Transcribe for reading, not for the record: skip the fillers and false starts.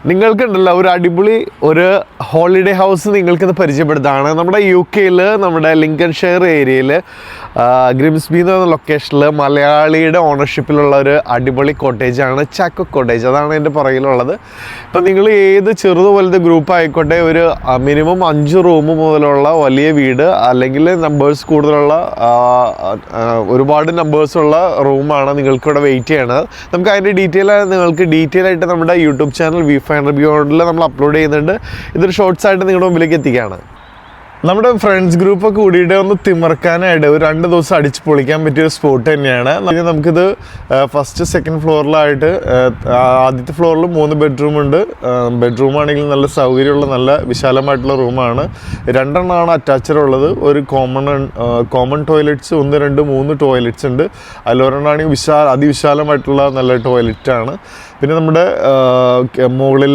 നിങ്ങൾക്കുണ്ടല്ലോ ഒരു അടിപൊളി ഒരു ഹോളിഡേ ഹൗസ് നിങ്ങൾക്കിത് പരിചയപ്പെടുത്താണ്. നമ്മുടെ UK-യിൽ നമ്മുടെ ലിങ്കൺഷെയർ ഏരിയയിൽ ഗ്രിംസ്ബി എന്ന ലൊക്കേഷനിൽ മലയാളിയുടെ ഓണർഷിപ്പിലുള്ള ഒരു അടിപൊളി കോട്ടേജാണ് ചാക്കോ കോട്ടേജ്. അതാണ് എൻ്റെ പുറകിലുള്ളത്. ഇപ്പം നിങ്ങൾ ഏത് ചെറുത് വലുത് ഗ്രൂപ്പ് ആയിക്കോട്ടെ, ഒരു മിനിമം 5 റൂം മുതലുള്ള വലിയ വീട്, അല്ലെങ്കിൽ നമ്പേഴ്സ് കൂടുതലുള്ള ഒരുപാട് നമ്പേഴ്സുള്ള റൂമാണ് നിങ്ങൾക്കിവിടെ വെയിറ്റ് ചെയ്യണത്. നമുക്ക് അതിൻ്റെ നിങ്ങൾക്ക് ഡീറ്റെയിൽ ആയിട്ട് നമ്മുടെ യൂട്യൂബ് ചാനൽ Beyond നമ്മൾ അപ്ലോഡ് ചെയ്യുന്നുണ്ട്. ഇതൊരു ഷോർട്സ് ആയിട്ട് നിങ്ങളുടെ മുമ്പിലേക്ക് എത്തിക്കുകയാണ്. നമ്മുടെ ഫ്രണ്ട്സ് ഗ്രൂപ്പൊക്കെ കൂടിയിട്ട് ഒന്ന് തിമർക്കാനായിട്ട് ഒരു 2 ദിവസം അടിച്ച് പൊളിക്കാൻ പറ്റിയൊരു സ്പോട്ട് തന്നെയാണ്. നമുക്കിത് ഫസ്റ്റ് സെക്കൻഡ് ഫ്ലോറിലായിട്ട് ആദ്യത്തെ ഫ്ലോറിൽ 3 ബെഡ്റൂമുണ്ട്. ബെഡ്റൂമാണെങ്കിൽ നല്ല സൗകര്യമുള്ള നല്ല വിശാലമായിട്ടുള്ള റൂമാണ്. 2 എണ്ണമാണ് അറ്റാച്ച്ഡ് ഉള്ളത്. ഒരു കോമൺ ടോയ്ലറ്റ്സ് 1, 2, 3 ടോയ്ലറ്റ്സ് ഉണ്ട്. അതിലൊരെണ്ണമാണെങ്കിൽ അതിവിശാലമായിട്ടുള്ള നല്ല ടോയ്ലറ്റാണ്. പിന്നെ നമ്മുടെ മുകളിൽ